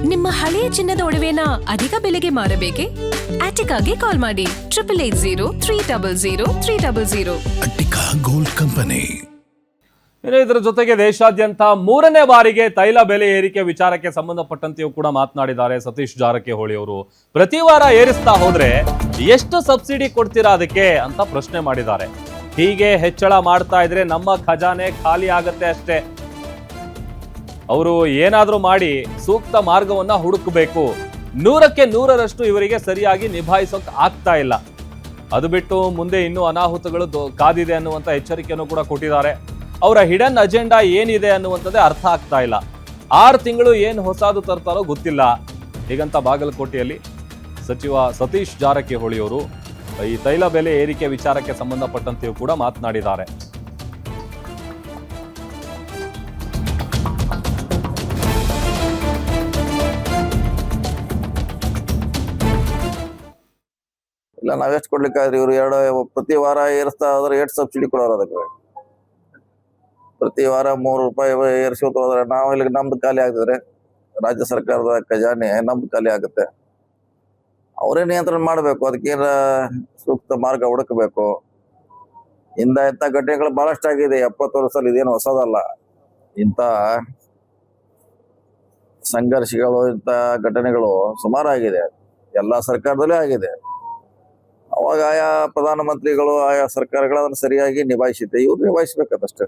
ನಿಮ್ಮ ಹಳೆಯ ಚಿನ್ನದ ಒಡವೆನ ಅಧಿಕ ಬೆಲೆಗೆ ಮಾರಬೇಕೆ? ಆಟಿಕಾಗೆ ಕಾಲ್ ಮಾಡಿ 8880 ಅಟ್ಟಿಕಾ ಗೋಲ್ಡ್ ಕಂಪನಿ. ಇನ್ನು ಇದರ ಜೊತೆಗೆ ದೇಶಾದ್ಯಂತ 3ನೇ ಬಾರಿಗೆ ತೈಲ ಬೆಲೆ ಏರಿಕೆ ವಿಚಾರಕ್ಕೆ ಸಂಬಂಧಪಟ್ಟಂತೆಯೂ ಕೂಡ ಮಾತನಾಡಿದ್ದಾರೆ ಸತೀಶ್ ಜಾರಕಿಹೊಳಿ ಅವರು. ಪ್ರತಿ ವಾರ ಏರಿಸ್ತಾ ಹೋದ್ರೆ ಎಷ್ಟು ಸಬ್ಸಿಡಿ ಕೊಡ್ತೀರಾ ಅದಕ್ಕೆ ಅಂತ ಪ್ರಶ್ನೆ ಮಾಡಿದ್ದಾರೆ. ಹೀಗೆ ಹೆಚ್ಚಳ ಮಾಡ್ತಾ ಇದ್ರೆ ನಮ್ಮ ಖಜಾನೆ ಖಾಲಿ ಆಗತ್ತೆ ಅಷ್ಟೇ. ಅವರು ಏನಾದ್ರೂ ಮಾಡಿ ಸೂಕ್ತ ಮಾರ್ಗವನ್ನ ಹುಡುಕಬೇಕು. 100ಕ್ಕೆ 100ರಷ್ಟು ಇವರಿಗೆ ಸರಿಯಾಗಿ ನಿಭಾಯಿಸೋಕೆ ಆಗ್ತಾ ಇಲ್ಲ. ಅದು ಬಿಟ್ಟು ಮುಂದೆ ಇನ್ನೂ ಅನಾಹುತಗಳು ಕಾದಿದೆ ಅನ್ನುವಂತ ಎಚ್ಚರಿಕೆಯನ್ನು ಕೂಡ ಕೊಟ್ಟಿದ್ದಾರೆ. ಅವರ ಹಿಡನ್ ಅಜೆಂಡಾ ಏನಿದೆ ಅನ್ನುವಂಥದ್ದೇ ಅರ್ಥ ಆಗ್ತಾ ಇಲ್ಲ. 6 ತಿಂಗಳು ಏನು ಹೊಸದು ತರ್ತಾರೋ ಗೊತ್ತಿಲ್ಲ. ಹೀಗಂತ ಬಾಗಲಕೋಟೆಯಲ್ಲಿ ಸಚಿವ ಸತೀಶ್ ಜಾರಕಿಹೊಳಿ ಅವರು ಈ ತೈಲ ಬೆಲೆ ಏರಿಕೆ ವಿಚಾರಕ್ಕೆ ಸಂಬಂಧಪಟ್ಟಂತೆಯೂ ಕೂಡ ಮಾತನಾಡಿದ್ದಾರೆ. ಇಲ್ಲ, ನಾವೆಷ್ಟು ಕೊಡ್ಲಿಕ್ಕಾದ್ರಿ? ಇವ್ರು ಪ್ರತಿ ವಾರ ಏರಿಸ್ತಾ ಹೋದ್ರೆ ಎಷ್ಟು ಸಬ್ಸಿಡಿ ಕೊಡೋರು? ಅದಕ್ಕೆ ಪ್ರತಿ ವಾರ 3 ರೂಪಾಯಿ ಏರಿಸ್ಕೊತ ಹೋದ್ರೆ ನಾವು ಇಲ್ಲಿ ನಮ್ದು ಖಾಲಿ ಆಗ್ತದ್ರೆ ರಾಜ್ಯ ಸರ್ಕಾರದ ಖಜಾನೆ ನಮ್ದು ಖಾಲಿ ಆಗುತ್ತೆ. ಅವರೇ ನಿಯಂತ್ರಣ ಮಾಡ್ಬೇಕು. ಅದಕ್ಕೇನ ಸೂಕ್ತ ಮಾರ್ಗ ಹುಡುಕಬೇಕು. ಇಂಥ ಘಟನೆಗಳು ಬಹಳಷ್ಟು ಆಗಿದೆ. 70 ವರ್ಷದಲ್ಲಿ ಇದೇನು ಹೊಸದಲ್ಲ. ಇಂಥ ಸಂಘರ್ಷಗಳು, ಇಂಥ ಘಟನೆಗಳು ಸುಮಾರಾಗಿದೆ. ಎಲ್ಲಾ ಸರ್ಕಾರದಲ್ಲೇ ಆಗಿದೆ. ಅವಾಗ ಆಯಾ ಪ್ರಧಾನಮಂತ್ರಿಗಳು, ಆಯಾ ಸರ್ಕಾರಗಳು ಅದನ್ನು ಸರಿಯಾಗಿ ನಿಭಾಯಿಸಿದ್ದೆ. ಇವ್ರು ನಿಭಾಯಿಸ್ಬೇಕದಷ್ಟೇ.